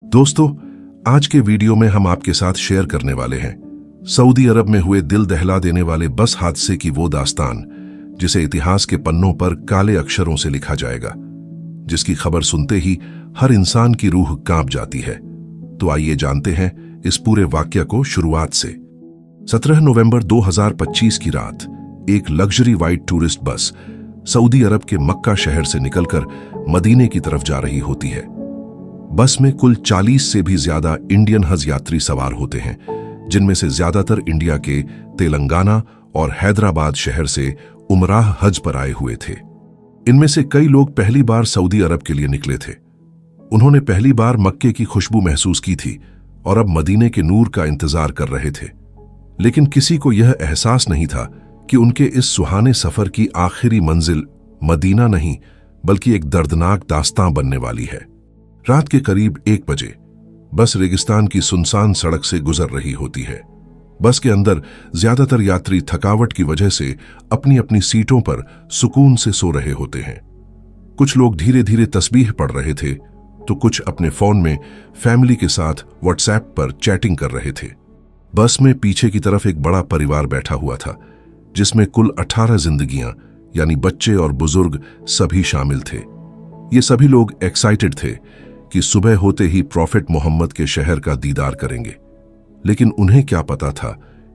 दोस्तों, आज के वीडियो में हम आपके साथ शेयर करने वाले हैं सऊदी अरब में हुए दिल दहला देने वाले बस हादसे की वो दास्तान जिसे इतिहास के पन्नों पर काले अक्षरों से लिखा जाएगा, जिसकी खबर सुनते ही हर इंसान की रूह कांप जाती है। तो आइए जानते हैं इस पूरे वाकया को शुरुआत से। 17 नवंबर 2025 की रात एक luxury white tourist bus Saudi Arab के मक्का शहर से निकलकर मदीने की तरफ जा रही होती है। बस में कुल 40 से भी ज्यादा इंडियन हज यात्री सवार होते हैं, जिनमें से ज्यादातर इंडिया के तेलंगाना और हैदराबाद शहर से उमराह हज पर आए हुए थे। इनमें से कई लोग पहली बार सऊदी अरब के लिए निकले थे। उन्होंने पहली बार मक्के की खुशबू महसूस की थी और अब मदीने के नूर का इंतजार कर रहे थे। लेकिन किसी को यह एहसास नहीं था कि उनके इस सुहाने सफर की आखिरी मंजिल मदीना नहीं बल्कि एक दर्दनाक दास्तां बनने वाली है। रात के करीब 1 बजे बस रेगिस्तान की सुनसान सड़क से गुजर रही होती है। बस के अंदर ज्यादातर यात्री थकावट की वजह से अपनी अपनी सीटों पर सुकून से सो रहे होते हैं। कुछ लोग धीरे धीरे तस्बीह पढ़ रहे थे तो कुछ अपने फोन में फैमिली के साथ व्हाट्सएप पर चैटिंग कर रहे थे। बस में पीछे की तरफ एक बड़ा परिवार बैठा हुआ था, जिसमें कुल 18 जिंदगियां यानी बच्चे और बुजुर्ग सभी शामिल थे। ये सभी लोग एक्साइटेड थे कि सुबह होते ही प्रॉफिट मोहम्मद के शहर का दीदार करेंगे। लेकिन उन्हें क्या पता था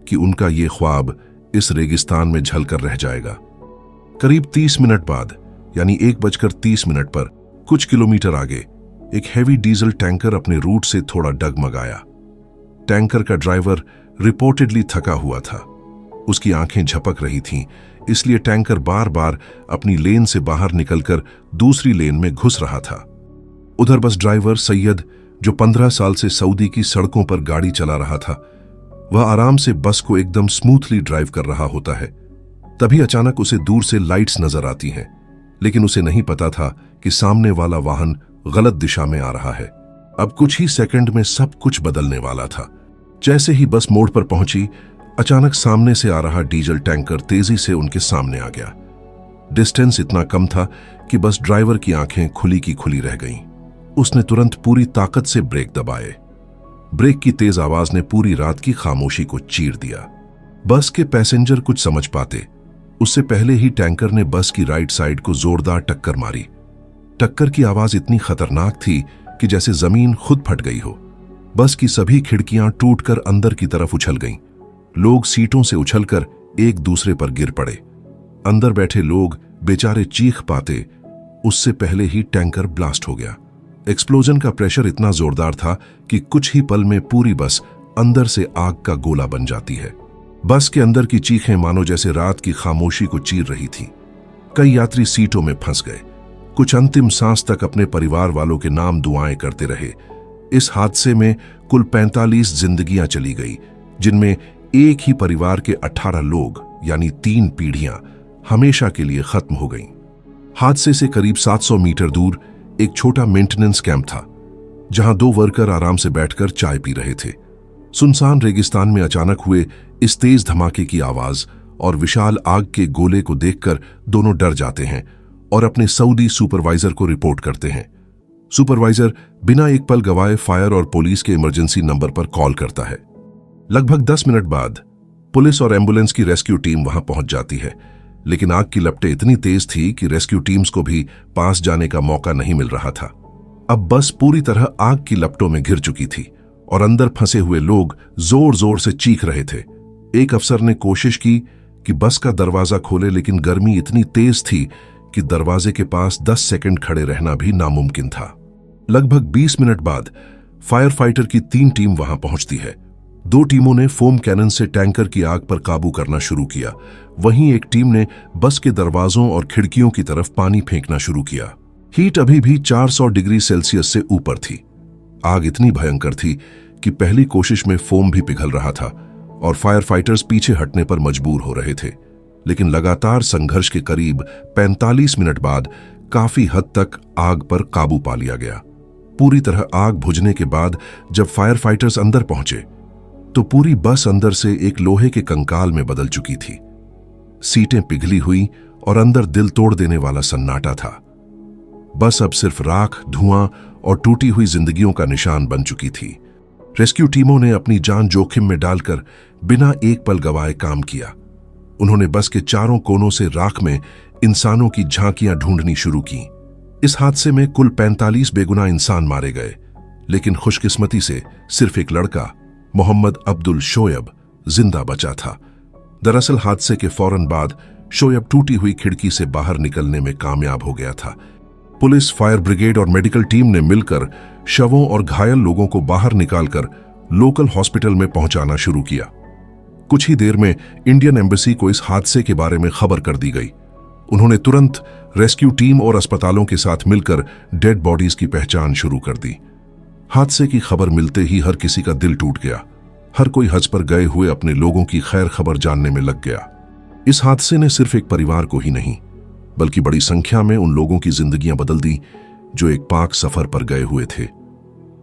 कि उनका ये ख्वाब इस रेगिस्तान में झलकर रह जाएगा। करीब 30 मिनट बाद यानी 1:30 पर कुछ किलोमीटर आगे एक हैवी डीजल टैंकर अपने रूट से थोड़ा डगमगाया। टैंकर का ड्राइवर रिपोर्टेडली थका हुआ था। उसकी आंखें झपक रही थीं, इसलिए टैंकर बार बार अपनी लेन से बाहर निकलकर दूसरी लेन में घुस रहा था। उधर बस ड्राइवर सैयद, जो 15 साल से सऊदी की सड़कों पर गाड़ी चला रहा था, वह आराम से बस को एकदम स्मूथली ड्राइव कर रहा होता है। तभी अचानक उसे दूर से लाइट्स नजर आती हैं, लेकिन उसे नहीं पता था कि सामने वाला वाहन गलत दिशा में आ रहा है। अब कुछ ही सेकंड में सब कुछ बदलने वाला था। जैसे ही बस मोड़ पर पहुंची, अचानक सामने से आ रहा डीजल टैंकर तेजी से उनके सामने आ गया। डिस्टेंस इतना कम था कि बस ड्राइवर की आंखें खुली की खुली रह गईं। उसने तुरंत पूरी ताकत से ब्रेक दबाए। ब्रेक की तेज आवाज ने पूरी रात की खामोशी को चीर दिया। बस के पैसेंजर कुछ समझ पाते उससे पहले ही टैंकर ने बस की राइट साइड को जोरदार टक्कर मारी। टक्कर की आवाज इतनी खतरनाक थी कि जैसे जमीन खुद फट गई हो। बस की सभी खिड़कियां टूटकर अंदर की तरफ उछल गईं। लोग सीटों से उछलकर एक दूसरे पर गिर पड़े। अंदर बैठे लोग बेचारे चीख पाते उससे पहले ही टैंकर ब्लास्ट हो गया। एक्सप्लोजन का प्रेशर इतना जोरदार था कि कुछ ही पल में पूरी बस अंदर से आग का गोला बन जाती है। बस के अंदर की चीखें मानो जैसे रात की खामोशी को चीर रही थीं। कई यात्री सीटों में फंस गए। कुछ अंतिम सांस तक अपने परिवार वालों के नाम दुआएं करते रहे। इस हादसे में कुल 45 जिंदगियां चली गई, जिनमें एक ही परिवार के 18 लोग यानी 3 पीढ़ियां हमेशा के लिए खत्म हो गईं। हादसे से करीब 700 मीटर दूर एक छोटा मेंटेनेंस कैंप था, जहां 2 वर्कर आराम से बैठकर चाय पी रहे थे। सुनसान रेगिस्तान में अचानक हुए इस तेज धमाके की आवाज और विशाल आग के गोले को देखकर दोनों डर जाते हैं और अपने सऊदी सुपरवाइजर को रिपोर्ट करते हैं। सुपरवाइजर बिना एक पल गवाए फायर और पुलिस के इमरजेंसी नंबर पर कॉल करता है। लगभग 10 मिनट बाद पुलिस और एम्बुलेंस की रेस्क्यू टीम वहां पहुंच जाती है, लेकिन आग की लपटें इतनी तेज थी कि रेस्क्यू टीम्स को भी पास जाने का मौका नहीं मिल रहा था। अब बस पूरी तरह आग की लपटों में घिर चुकी थी और अंदर फंसे हुए लोग जोर जोर से चीख रहे थे। एक अफसर ने कोशिश की कि बस का दरवाजा खोले, लेकिन गर्मी इतनी तेज थी कि दरवाजे के पास 10 सेकंड खड़े रहना भी नामुमकिन था। लगभग 20 मिनट बाद फायर फाइटर की 3 टीम वहां पहुंचती है। 2 टीमों ने फोम कैनन से टैंकर की आग पर काबू करना शुरू किया। वहीं एक टीम ने बस के दरवाजों और खिड़कियों की तरफ पानी फेंकना शुरू किया। हीट अभी भी 400 डिग्री सेल्सियस से ऊपर थी। आग इतनी भयंकर थी कि पहली कोशिश में फोम भी पिघल रहा था और फायर फाइटर्स पीछे हटने पर मजबूर हो रहे थे। लेकिन लगातार संघर्ष के करीब 45 मिनट बाद काफी हद तक आग पर काबू पा लिया गया। पूरी तरह आग बुझने के बाद जब फायर फाइटर्स अंदर पहुंचे तो पूरी बस अंदर से एक लोहे के कंकाल में बदल चुकी थी। सीटें पिघली हुई और अंदर दिल तोड़ देने वाला सन्नाटा था। बस अब सिर्फ राख, धुआं और टूटी हुई जिंदगियों का निशान बन चुकी थी। रेस्क्यू टीमों ने अपनी जान जोखिम में डालकर बिना एक पल गवाए काम किया। उन्होंने बस के चारों कोनों से राख में इंसानों की झांकियां ढूंढनी शुरू की। इस हादसे में कुल 45 बेगुनाह इंसान मारे गए, लेकिन खुशकिस्मती से सिर्फ एक लड़का, मोहम्मद अब्दुल शोएब, जिंदा बचा था। दरअसल हादसे के फौरन बाद शोएब टूटी हुई खिड़की से बाहर निकलने में कामयाब हो गया था। पुलिस, फायर ब्रिगेड और मेडिकल टीम ने मिलकर शवों और घायल लोगों को बाहर निकालकर लोकल हॉस्पिटल में पहुंचाना शुरू किया। कुछ ही देर में इंडियन एम्बेसी को इस हादसे के बारे में खबर कर दी गई। उन्होंने तुरंत रेस्क्यू टीम और अस्पतालों के साथ मिलकर डेड बॉडीज की पहचान शुरू कर दी। हादसे की खबर मिलते ही हर किसी का दिल टूट गया। हर कोई हज पर गए हुए अपने लोगों की खैर खबर जानने में लग गया। इस हादसे ने सिर्फ एक परिवार को ही नहीं, बल्कि बड़ी संख्या में उन लोगों की जिंदगियां बदल दी जो एक पाक सफर पर गए हुए थे।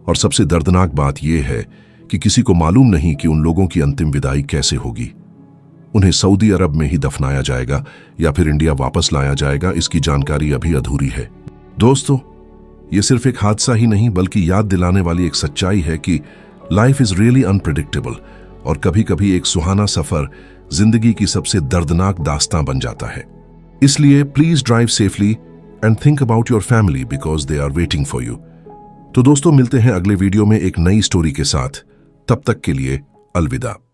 और सबसे दर्दनाक बात यह है कि किसी को मालूम नहीं कि उन लोगों की अंतिम विदाई कैसे होगी। उन्हें सऊदी अरब में ही दफनाया जाएगा या फिर इंडिया वापस लाया जाएगा, इसकी जानकारी अभी अधूरी है। दोस्तों, ये सिर्फ एक हादसा ही नहीं बल्कि याद दिलाने वाली एक सच्चाई है कि लाइफ इज रियली अनप्रेडिक्टेबल, और कभी कभी एक सुहाना सफर जिंदगी की सबसे दर्दनाक दास्तां बन जाता है। इसलिए please drive safely and think about your family because they are waiting for you. तो दोस्तों, मिलते हैं अगले वीडियो में एक नई स्टोरी के साथ। तब तक के लिए अलविदा।